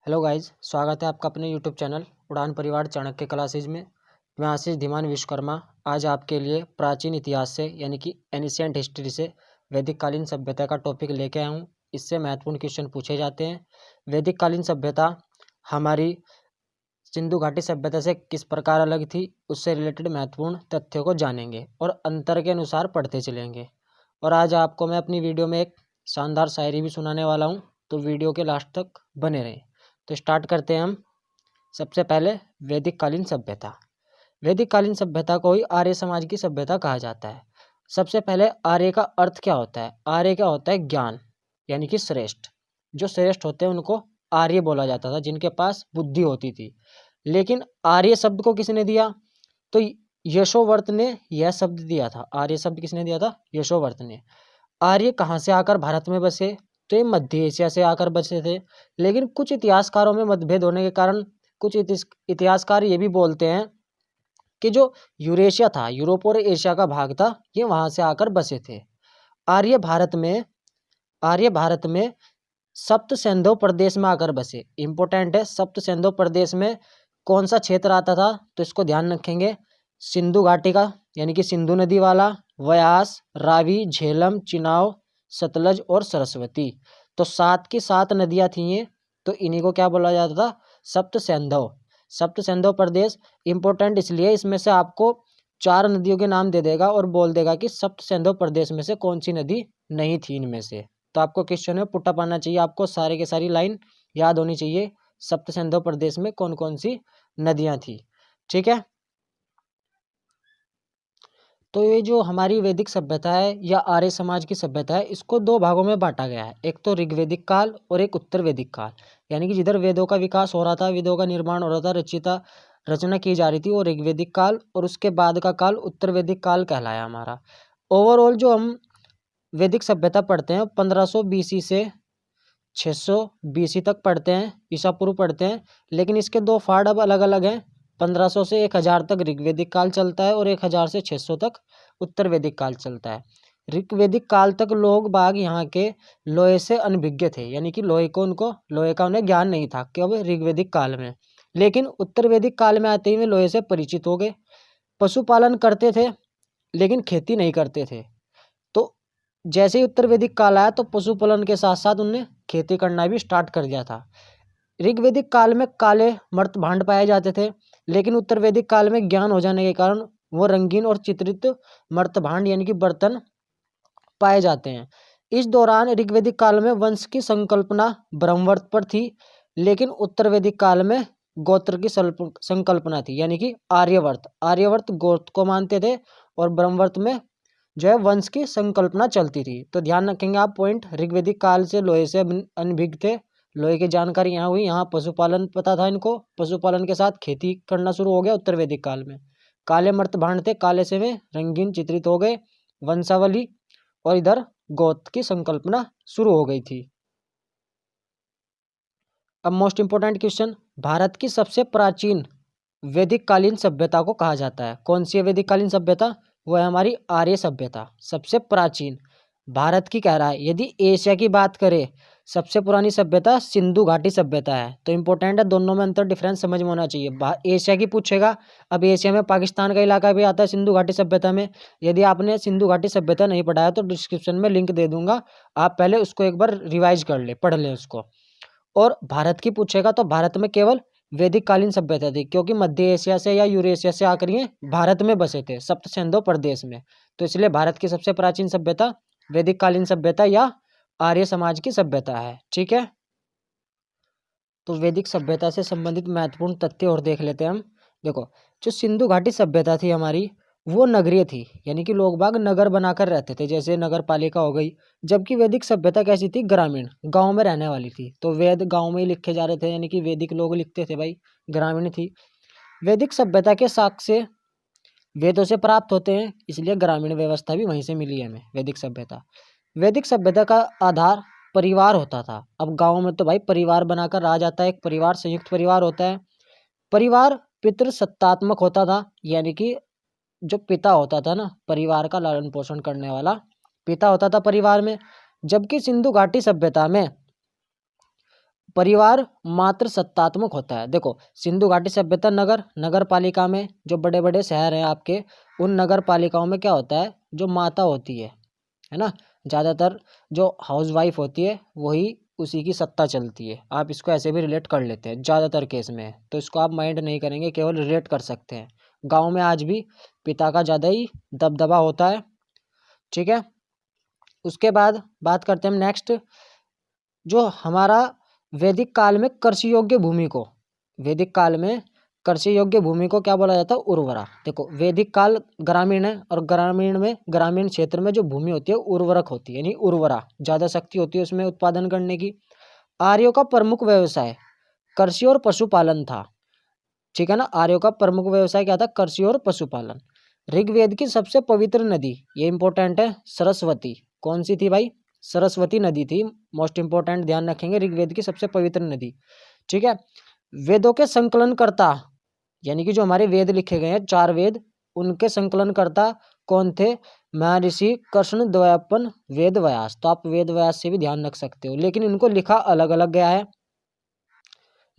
Hello guys, स्वागत है आपका अपने यूट्यूब चैनल उड़ान परिवार चाणक्य क्लासेज में। मैं आशीष धीमान विश्वकर्मा आज आपके लिए प्राचीन इतिहास से यानी कि एनिशियंट हिस्ट्री से वैदिक कालीन सभ्यता का टॉपिक लेके आया हूँ। इससे महत्वपूर्ण क्वेश्चन पूछे जाते हैं। वैदिक कालीन सभ्यता हमारी सिंधु घाटी सभ्यता से किस प्रकार अलग थी, उससे रिलेटेड महत्वपूर्ण तथ्यों को जानेंगे और अंतर के अनुसार पढ़ते चलेंगे। और आज आपको मैं अपनी वीडियो में एक शानदार शायरी भी सुनाने वाला हूँ, तो वीडियो के लास्ट तक बने रहें। तो स्टार्ट करते हैं हम। सबसे पहले वैदिक कालीन सभ्यता। वैदिक कालीन सभ्यता को ही आर्य समाज की सभ्यता कहा जाता है। सबसे पहले आर्य का अर्थ क्या होता है? आर्य क्या होता है? ज्ञान, यानी कि श्रेष्ठ। जो श्रेष्ठ होते हैं उनको आर्य बोला जाता था, जिनके पास बुद्धि होती थी। लेकिन आर्य शब्द को किसने दिया? तो यशोवर्त ने यह शब्द दिया था। आर्य शब्द किसने दिया था? यशोवर्त ने। आर्य कहाँ से आकर भारत में बसे? तो ये मध्य एशिया से आकर बसे थे। लेकिन कुछ इतिहासकारों में मतभेद होने के कारण कुछ इतिहासकार ये भी बोलते हैं कि जो यूरेशिया था, यूरोप और एशिया का भाग था, ये वहां से आकर बसे थे। आर्य भारत में आर्य भारत में सप्त सिंधु प्रदेश में आकर बसे। इंपॉर्टेंट है, सप्त सिंधु प्रदेश में कौन सा क्षेत्र आता था? तो इसको ध्यान रखेंगे। सिंधु घाटी का, यानी कि सिंधु नदी वाला, व्यास, रावी, झेलम, चिनाब, सतलज और सरस्वती। तो 7 की 7 नदियां थी ये। तो इन्हीं को क्या बोला जाता था? सप्त सिंधु। सप्त सिंधु प्रदेश इंपॉर्टेंट इसलिए इसमें से आपको 4 नदियों के नाम दे देगा और बोल देगा कि सप्त सिंधु प्रदेश में से कौन सी नदी नहीं थी इनमें से। तो आपको क्वेश्चन में पुटअप आना चाहिए, आपको सारे के सारी लाइन याद होनी चाहिए। सप्त सिंधु प्रदेश में कौन कौन सी नदियां थी, ठीक है। तो ये जो हमारी वैदिक सभ्यता है या आर्य समाज की सभ्यता है, इसको 2 भागों में बांटा गया है। एक तो ऋग्वैदिक काल और एक उत्तर वैदिक काल। यानी कि जिधर वेदों का विकास हो रहा था, वेदों का निर्माण हो रहा था, रचना की जा रही थी, वो ऋग्वैदिक काल, और उसके बाद का काल उत्तर वैदिक काल कहलाया हमारा। ओवरऑल जो हम वैदिक सभ्यता पढ़ते हैं 1500 बीसी से 600 बीसी तक पढ़ते हैं, ईसा पूर्व पढ़ते हैं। लेकिन इसके 2 फाड़ अब अलग अलग हैं। 1500 से 1000 तक ऋग्वैदिक काल चलता है और 1000 से 600 तक उत्तर वैदिक काल चलता है। ऋग्वैदिक काल तक लोग बाग यहाँ के लोहे से अनभिज्ञ थे, यानी कि लोहे का उन्हें ज्ञान नहीं था केवल ऋग्वैदिक काल में। लेकिन उत्तर वैदिक काल में आते ही वे लोहे से परिचित हो गए। पशुपालन करते थे लेकिन खेती नहीं करते थे। तो जैसे ही उत्तर वैदिक काल आया तो पशुपालन के साथ साथ उनने खेती करना भी स्टार्ट कर दिया था। ऋग्वैदिक काल में काले मर्त भांड पाए जाते थे, लेकिन उत्तर वैदिक काल में ज्ञान हो जाने के कारण वो रंगीन और चित्रित मर्त भांड यानी कि बर्तन पाए जाते हैं। इस दौरान ऋग्वैदिक काल में वंश की संकल्पना ब्रह्मवर्त पर थी, लेकिन उत्तर वैदिक काल में गोत्र की संकल्पना थी, यानी कि आर्यवर्त गोत्र को मानते थे और ब्रह्मवर्त में जो है वंश की संकल्पना चलती थी। तो ध्यान रखेंगे आप पॉइंट। ऋग्वैदिक काल से लोहे से अनभिज्ञ थे, लोहे की जानकारी यहाँ हुई। यहाँ पशुपालन पता था इनको, पशुपालन के साथ खेती करना शुरू हो गया उत्तर वैदिक काल में। काले मर्त भांड थे, काले से वे रंगीन चित्रित हो गए, वंशावली, और इधर गोत्र की संकल्पना शुरू हो गई थी। अब मोस्ट इंपोर्टेंट क्वेश्चन, भारत की सबसे प्राचीन वैदिक कालीन सभ्यता को कहा जाता है। कौन सी है वैदिक कालीन सभ्यता? वो है हमारी आर्य सभ्यता, सबसे प्राचीन भारत की कह रहा है। यदि एशिया की बात करें, सबसे पुरानी सभ्यता सिंधु घाटी सभ्यता है। तो इंपॉर्टेंट है, दोनों में अंतर डिफरेंस समझ में होना चाहिए। एशिया की पूछेगा, अब एशिया में पाकिस्तान का इलाका भी आता है सिंधु घाटी सभ्यता में। यदि आपने सिंधु घाटी सभ्यता नहीं पढ़ा है तो डिस्क्रिप्शन में लिंक दे दूंगा, आप पहले उसको एक बार रिवाइज कर ले, पढ़ लें उसको। और भारत की पूछेगा तो भारत में केवल वैदिक कालीन सभ्यता थी, क्योंकि मध्य एशिया से या यूरेशिया से आकर ये भारत में बसे थे, सप्त सिंधु प्रदेश में। तो इसलिए भारत की सबसे प्राचीन सभ्यता वैदिक कालीन सभ्यता या आर्य समाज की सभ्यता है, ठीक है। तो वैदिक सभ्यता से संबंधित महत्वपूर्ण तथ्य और देख लेते हैं हम। देखो, जो सिंधु घाटी सभ्यता थी हमारी, वो नगरीय थी, यानी कि लोग बाग नगर बनाकर रहते थे, जैसे नगर पालिका हो गई। जबकि वैदिक सभ्यता कैसी थी? ग्रामीण, गांव में रहने वाली थी। तो वेद गांव में ही लिखे जा रहे थे, यानी कि वैदिक लोग लिखते थे भाई, ग्रामीण थी। वैदिक सभ्यता के साक्ष्य वेदों से प्राप्त होते हैं, इसलिए ग्रामीण व्यवस्था भी वहीं से मिली है हमें। वैदिक सभ्यता का आधार परिवार होता था। अब गाँव में तो भाई परिवार बनाकर रहा जाता है, एक परिवार संयुक्त परिवार होता है। परिवार पितृसत्तात्मक होता था, यानी कि जो पिता होता था ना, परिवार का लालन पोषण करने वाला पिता होता था परिवार में। जबकि सिंधु घाटी सभ्यता में परिवार मात्र सत्तात्मक होता है। देखो सिंधु घाटी सभ्यता नगर पालिका में जो बड़े बड़े शहर हैं आपके, उन नगर पालिकाओं में क्या होता है, जो माता होती है ना, ज़्यादातर जो हाउस वाइफ होती है वही उसी की सत्ता चलती है। आप इसको ऐसे भी रिलेट कर लेते हैं ज़्यादातर केस में, तो इसको आप माइंड नहीं करेंगे, केवल रिलेट कर सकते हैं। गाँव में आज भी पिता का ज़्यादा ही दबदबा होता है। ठीक है, उसके बाद बात करते हैं हम नेक्स्ट, जो हमारा वैदिक काल में कृषि योग्य भूमि को, वैदिक काल में कृषि योग्य भूमि को क्या बोला जाता है, उर्वरा। देखो वैदिक काल ग्रामीण है, और ग्रामीण में, ग्रामीण क्षेत्र में जो भूमि होती है उर्वरक होती है, यानी उर्वरा, ज़्यादा शक्ति होती है उसमें उत्पादन करने की। आर्यों का प्रमुख व्यवसाय कृषि और पशुपालन था। ठीक है ना, आर्यों का प्रमुख व्यवसाय क्या था, कृषि और पशुपालन। ऋग्वेद की सबसे पवित्र नदी, ये इंपॉर्टेंट है, सरस्वती। कौन सी थी भाई, सरस्वती नदी थी, मोस्ट इंपॉर्टेंट, ध्यान रखेंगे, ऋग्वेद की सबसे पवित्र नदी। ठीक है, वेदों के संकलनकर्ता, यानी कि जो हमारे वेद लिखे गए हैं 4 वेद, उनके संकलनकर्ता कौन थे, महर्षि कृष्ण द्वैपायन वेद व्यास। तो आप वेद व्यास से भी ध्यान रख सकते हो, लेकिन इनको लिखा अलग अलग गया है।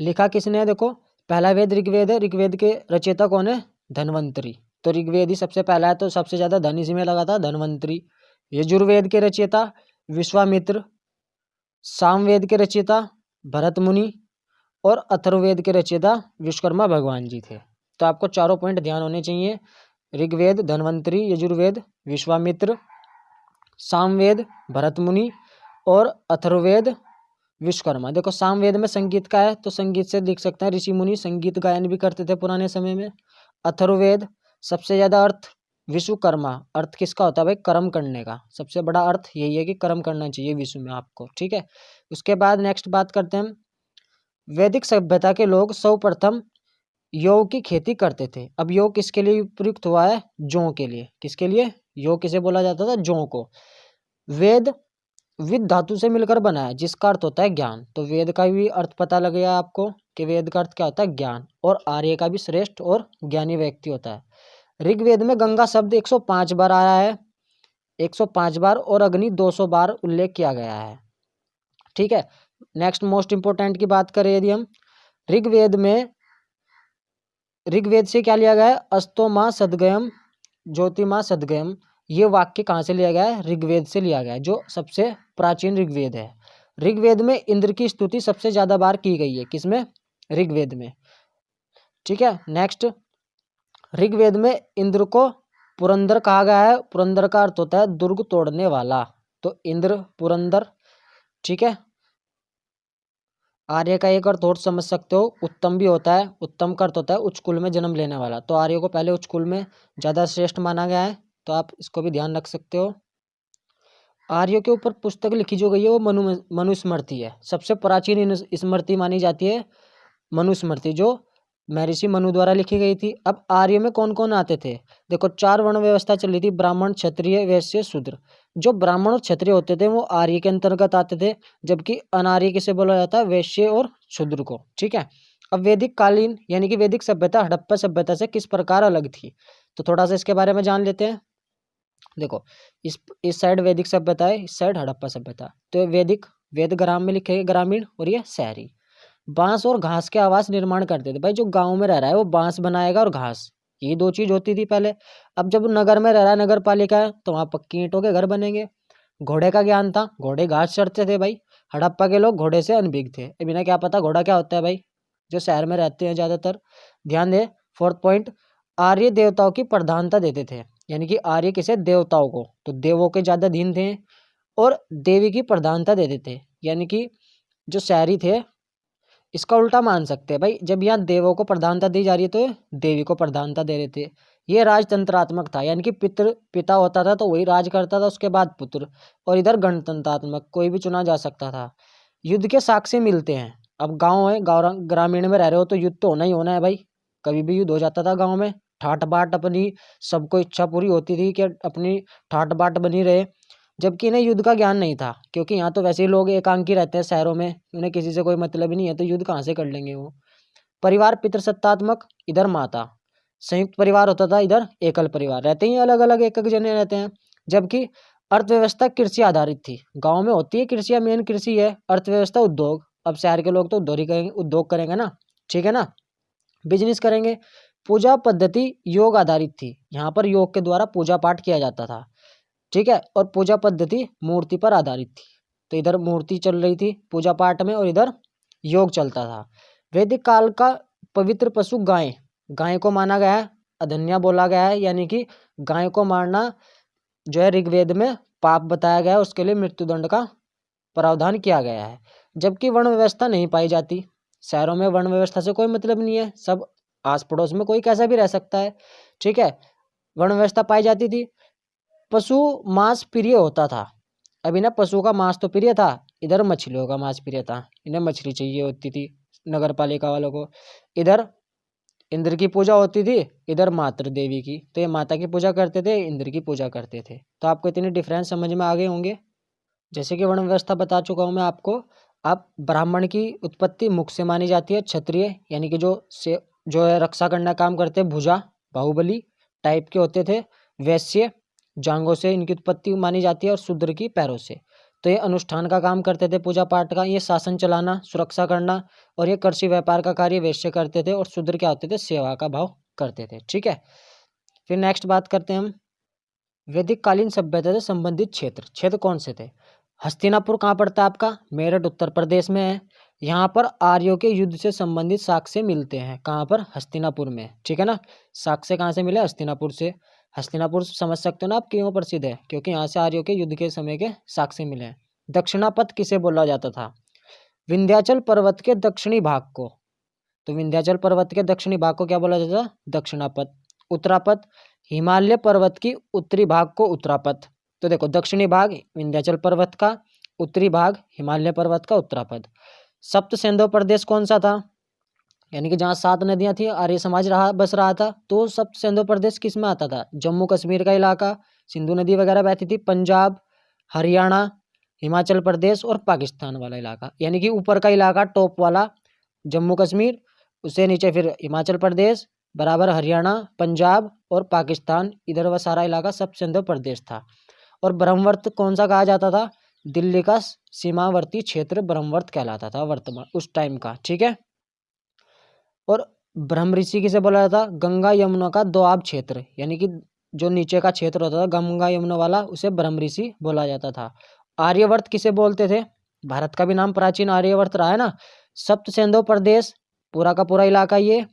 लिखा किसने है, देखो पहला वेद ऋग्वेद है, ऋग्वेद के रचयिता कौन है, धन्वंतरी। तो ऋग्वेद ही सबसे पहला है, तो सबसे ज्यादा धन इसी में लगा था, धन्वंतरी। यजुर्वेद के रचयिता विश्वामित्र, सामवेद के रचयिता भरत मुनि, और अथर्ववेद के रचयिता विश्वकर्मा भगवान जी थे। तो आपको चारों पॉइंट ध्यान होने चाहिए, ऋग्वेद धन्वंतरी, यजुर्वेद विश्वामित्र, सामवेद भरत मुनि, और अथर्ववेद विश्वकर्मा। देखो सामवेद में संगीत का है, तो संगीत से लिख सकते हैं, ऋषि मुनि संगीत गायन भी करते थे पुराने समय में। अथर्ववेद सबसे ज्यादा अर्थ, विश्वकर्मा अर्थ किसका होता है भाई, कर्म करने का, सबसे बड़ा अर्थ यही है कि कर्म करना चाहिए विश्व में आपको। ठीक है, उसके बाद नेक्स्ट बात करते हैं, वैदिक सभ्यता के लोग सर्वप्रथम योग की खेती करते थे। अब योग किसके लिए प्रयुक्त हुआ है, जौ के लिए। किसके लिए, योग किसे बोला जाता था, जौ को। वेद विद धातु से मिलकर बना है, जिसका अर्थ होता है ज्ञान। तो वेद का भी अर्थ पता लग गया आपको कि वेद का अर्थ क्या होता है, ज्ञान, और आर्य का भी श्रेष्ठ और ज्ञानी व्यक्ति होता है। ऋग्वेद में गंगा शब्द 105 बार आया है, 105 बार, और अग्नि 200 बार उल्लेख किया गया है। ठीक है, नेक्स्ट मोस्ट इंपोर्टेंट की बात करें यदि हम, ऋग्वेद में, ऋग्वेद से क्या लिया गया है, अस्तो माँ सदगयम ज्योतिमा सदगयम, ये वाक्य कहाँ से लिया गया है, ऋग्वेद से लिया गया है, जो सबसे प्राचीन ऋग्वेद है। ऋग्वेद में इंद्र की स्तुति सबसे ज्यादा बार की गई है, किसमें, ऋग्वेद में। ठीक है, नेक्स्ट, ऋग्वेद में इंद्र को पुरंदर कहा गया है। पुरंदर का अर्थ होता है दुर्ग तोड़ने वाला, तो इंद्र पुरंदर। ठीक है, आर्य का एक अर्थ और समझ सकते हो, उत्तम भी होता है, उत्तम का अर्थ होता है उच्च कुल में जन्म लेने वाला, तो आर्य को पहले उच्च कुल में ज्यादा श्रेष्ठ माना गया है, तो आप इसको भी ध्यान रख सकते हो। आर्यों के ऊपर पुस्तक लिखी जो गई है वो मनुस्मृति है, सबसे प्राचीन स्मृति मानी जाती है मनुस्मृति, जो महर्षि मनु द्वारा लिखी गई थी। अब आर्य में कौन कौन आते थे, देखो 4 वर्ण व्यवस्था चली थी, ब्राह्मण क्षत्रिय वैश्य शूद्र। जो ब्राह्मण और क्षत्रिय होते थे वो आर्य के अंतर्गत आते थे, जबकि अनार्य किसे बोला जाता है, वैश्य और शूद्र को। ठीक है, अब वैदिक कालीन यानी कि वैदिक सभ्यता हड़प्पा सभ्यता से किस प्रकार अलग थी, तो थोड़ा सा इसके बारे में जान लेते हैं। देखो इस साइड वैदिक सभ्यता है, इस साइड हड़प्पा सभ्यता। तो वैदिक, वेद ग्राम में लिखे ग्रामीण, और ये शहरी। बांस और घास के आवास निर्माण करते थे। भाई जो गांव में रह रहा है वो बांस बनाएगा और घास, ये 2 चीज होती थी पहले। अब जब नगर में रह रहा है, नगर पालिका है, तो वहां पक्की ईंटों के घर बनेंगे। घोड़े का ज्ञान था, घोड़े घास चरते थे भाई। हड़प्पा के लोग घोड़े से अनभिज्ञ थे, बिना क्या पता घोड़ा क्या होता है भाई, जो शहर में रहते हैं ज्यादातर। ध्यान दे, 4th पॉइंट, आर्य देवताओं की प्रधानता देते थे, यानी कि आर्य किसे, देवताओं को, तो देवों के ज्यादा धीन थे, और देवी की प्रधानता देते थे, यानी कि जो शहरी थे, इसका उल्टा मान सकते हैं भाई, जब यहाँ देवों को प्रधानता दी जा रही है तो देवी को प्रधानता दे रहे थे। ये राजतंत्रात्मक था, यानी कि पिता होता था तो वही राज करता था, उसके बाद पुत्र, और इधर गणतंत्रात्मक, कोई भी चुना जा सकता था। युद्ध के साक्ष्य मिलते हैं। अब गांव है, ग्रामीण में रह रहे हो तो युद्ध तो होना ही होना है भाई, कभी भी युद्ध हो जाता था गाँव में। ठाट बाट अपनी, सबको इच्छा पूरी होती थी कि अपनी ठाट बाट बनी रहे, जबकि इन्हें युद्ध का ज्ञान नहीं था, क्योंकि यहाँ तो वैसे ही लोग एकांकी रहते हैं शहरों में, उन्हें किसी से कोई मतलब ही नहीं है, तो युद्ध कहाँ से कर लेंगे वो। परिवार पितृसत्तात्मक, इधर माता। संयुक्त परिवार होता था, इधर एकल परिवार, रहते ही अलग अलग एक एक जने रहते हैं। जबकि अर्थव्यवस्था कृषि आधारित थी, गाँव में होती है कृषि, मेन कृषि है, अर्थव्यवस्था उद्योग, अब शहर के लोग तो उद्योग करेंगे ना, ठीक है ना, बिजनेस करेंगे। पूजा पद्धति योग आधारित थी, यहाँ पर योग के द्वारा पूजा पाठ किया जाता था, ठीक है। और पूजा पद्धति मूर्ति पर आधारित थी, तो इधर मूर्ति चल रही थी पूजा पाठ में और इधर योग चलता था। वैदिक काल का पवित्र पशु गाय, गाय को माना गया है, अधन्या बोला गया है, यानी कि गाय को मारना जो है ऋग्वेद में पाप बताया गया है, उसके लिए मृत्युदंड का प्रावधान किया गया है। जबकि वर्ण व्यवस्था नहीं पाई जाती, शहरों में वर्ण व्यवस्था से कोई मतलब नहीं है, सब आस पड़ोस में कोई कैसा भी रह सकता है, ठीक है। वर्ण व्यवस्था पाई जाती थी। पशु मांस प्रिय होता था, अभी ना पशु का मांस तो प्रिय था, इधर मछलियों का मांस प्रिय था, इन्हें मछली चाहिए होती थी नगर पालिका वालों को। इधर इंद्र की पूजा होती थी, इधर मातृ देवी की, तो ये माता की पूजा करते थे, इंद्र की पूजा करते थे। तो आपको इतनी डिफरेंस समझ में आ गए होंगे। जैसे कि वर्ण व्यवस्था बता चुका हूँ मैं आपको। अब ब्राह्मण की उत्पत्ति मुख से मानी जाती है, क्षत्रिय यानी कि जो है रक्षा करना काम करते हैं, भुजा बाहुबली टाइप के होते थे, वैश्य जांघों से इनकी उत्पत्ति मानी जाती है, और शूद्र की पैरों से। तो ये अनुष्ठान का काम करते थे पूजा पाठ का, ये शासन चलाना सुरक्षा करना, और ये कृषि व्यापार का कार्य वैश्य करते थे, और शूद्र क्या होते थे, सेवा का भाव करते थे, ठीक है। फिर नेक्स्ट बात करते हैं हम वैदिक कालीन सभ्यता से संबंधित क्षेत्र। क्षेत्र कौन से थे? हस्तिनापुर कहाँ पड़ता है आपका? मेरठ उत्तर प्रदेश में है। यहाँ पर आर्यों के युद्ध से संबंधित साक्ष्य मिलते हैं, कहाँ पर? हस्तिनापुर में, ठीक है ना। साक्ष्य कहाँ से मिले? हस्तिनापुर से। हस्तिनापुर समझ सकते हो ना आप क्यों प्रसिद्ध है? क्योंकि यहाँ से आर्यों के युद्ध के समय के साक्ष्य मिले हैं। दक्षिणापथ किसे बोला जाता था? विंध्याचल पर्वत के दक्षिणी भाग को। तो विंध्याचल पर्वत के दक्षिणी भाग को क्या बोला जाता था? दक्षिणापथ। उत्तरापथ हिमालय पर्वत की उत्तरी भाग को उत्तरापथ। तो देखो दक्षिणी भाग विंध्याचल पर्वत का, उत्तरी भाग हिमालय पर्वत का उत्तरापथ। सप्त सिंधु प्रदेश कौन सा था? यानी कि जहाँ 7 नदियां थी, आर्य समाज बस रहा था, तो सप्त सिंधु प्रदेश किस में आता था? जम्मू कश्मीर का इलाका, सिंधु नदी वगैरह बहती थी, पंजाब, हरियाणा, हिमाचल प्रदेश और पाकिस्तान वाला इलाका। यानी कि ऊपर का इलाका टॉप वाला जम्मू कश्मीर, उससे नीचे फिर हिमाचल प्रदेश, बराबर हरियाणा, पंजाब और पाकिस्तान, इधर वह सारा इलाका सब सिंधु प्रदेश था। और ब्रह्मवर्त कौन सा कहा जाता था? दिल्ली का सीमावर्ती क्षेत्र ब्रह्मवर्त कहलाता था वर्तमान उस टाइम का, ठीक है। और ब्रह्म ऋषि किसे बोला जाता? गंगा यमुना का दोआब क्षेत्र, यानी कि जो नीचे का क्षेत्र होता था गंगा यमुना वाला, उसे ब्रह्म ऋषि बोला जाता था। आर्यवर्त किसे बोलते थे? भारत का भी नाम प्राचीन आर्यवर्त रहा है ना। सप्त सिंधु प्रदेश पूरा का पूरा इलाका, ये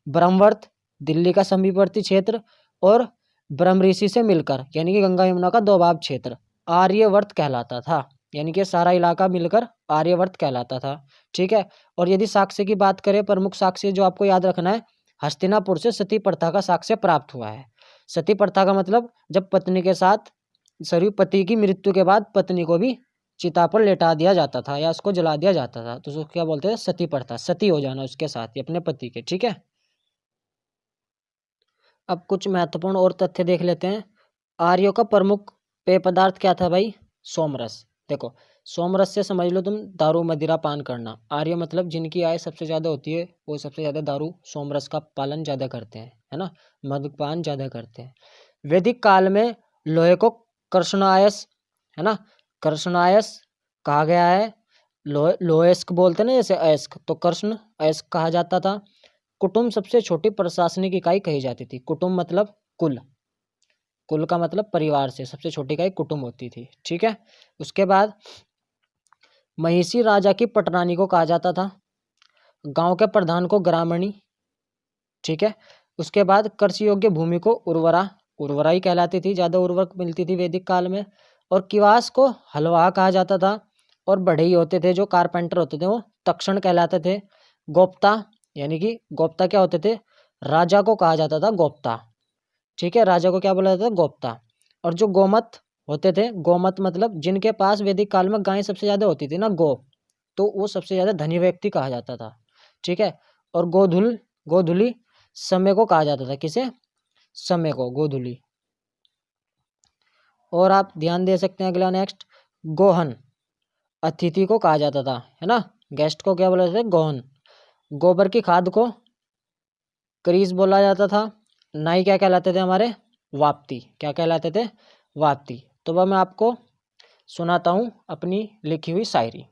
ब्रह्मवर्त दिल्ली का समीपवर्ती क्षेत्र, और ब्रह्म ऋषि से मिलकर यानी कि गंगा यमुना का दोआब क्षेत्र आर्यवर्त कहलाता था। यानी कि सारा इलाका मिलकर आर्यवर्त कहलाता था, ठीक है। और यदि साक्ष्य की बात करें, प्रमुख साक्ष्य जो आपको याद रखना है, हस्तिनापुर से सती प्रथा का साक्ष्य प्राप्त हुआ है। सती प्रथा का मतलब जब पत्नी के साथ सरयू, पति की मृत्यु के बाद पत्नी को भी चिता पर लेटा दिया जाता था या उसको जला दिया जाता था, तो उसको क्या बोलते थे? सती प्रथा, सती हो जाना उसके साथ ही अपने पति के, ठीक है। अब कुछ महत्वपूर्ण और तथ्य देख लेते हैं। आर्यों का प्रमुख पेय पदार्थ क्या था भाई? सोमरस। देखो सोमरस से समझ लो तुम दारू मदिरा पान करना। आर्य मतलब जिनकी आय सबसे ज़्यादा होती है वो सबसे ज़्यादा दारू सोमरस का पालन ज़्यादा करते हैं, है ना, मद्यपान ज़्यादा करते हैं। वैदिक काल में लोहे को कृष्णायस, है ना, कृष्णायस कहा गया है। लोहेस्क बोलते हैं ना, जैसे अयस्क, तो कृष्ण अयस्क कहा जाता था। कुटुंब सबसे छोटी प्रशासनिक इकाई कही जाती थी। कुटुंब मतलब कुल, कुल का मतलब परिवार से सबसे छोटी इकाई कुटुंब होती थी, ठीक है। उसके बाद महिषी राजा की पटरानी को कहा जाता था। गांव के प्रधान को ग्रामणी, ठीक है। उसके बाद कृषि योग्य भूमि को उर्वरा, उर्वरा ही कहलाती थी, ज़्यादा उर्वरक मिलती थी वैदिक काल में। और किवास को हलवाह कहा जाता था। और बढ़ई होते थे जो कारपेंटर होते थे वो तक्षण कहलाते थे। गोप्ता यानी कि गोप्ता क्या होते थे? राजा को कहा जाता था गोप्ता, ठीक है, राजा को क्या बोला जाता था? गोप्ता। और जो गोमत होते थे, गोमत मतलब जिनके पास वैदिक काल में गायें सबसे ज़्यादा होती थी ना, गौ, तो वो सबसे ज़्यादा धनी व्यक्ति कहा जाता था, ठीक है। और गोधुल, गोधुली समय को कहा जाता था। किसे? समय को, गोधुली। और आप ध्यान दे सकते हैं अगला नेक्स्ट, गोहन अतिथि को कहा जाता था, है ना, गेस्ट को क्या बोला जाता है? गोहन। गोबर की खाद को करीज बोला जाता था। नाई क्या कहलाते थे हमारे? वाप्ती। क्या कहलाते थे? वाप्ती। तो वह मैं आपको सुनाता हूँ अपनी लिखी हुई शायरी।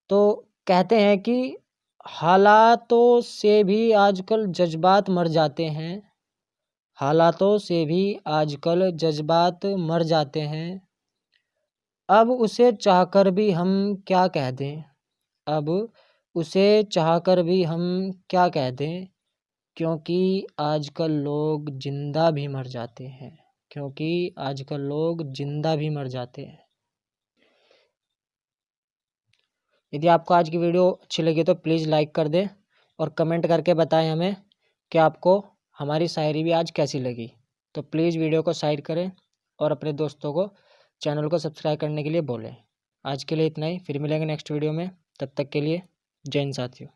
तो कहते हैं कि हालातों से भी आजकल जज्बात मर जाते हैं, हालातों से भी आजकल जज्बात मर जाते हैं। अब उसे चाहकर भी हम क्या कह दें, अब उसे चाहकर भी हम क्या कह दें, क्योंकि आजकल लोग जिंदा भी मर जाते हैं, क्योंकि आजकल लोग जिंदा भी मर जाते हैं। यदि आपको आज की वीडियो अच्छी लगी तो प्लीज़ लाइक कर दें और कमेंट करके बताएं हमें कि आपको हमारी शायरी भी आज कैसी लगी। तो प्लीज़ वीडियो को साइड करें और अपने दोस्तों को चैनल को सब्सक्राइब करने के लिए बोलें। आज के लिए इतना ही, फिर मिलेंगे नेक्स्ट वीडियो में। तब तक के लिए जय हिंद साथियों।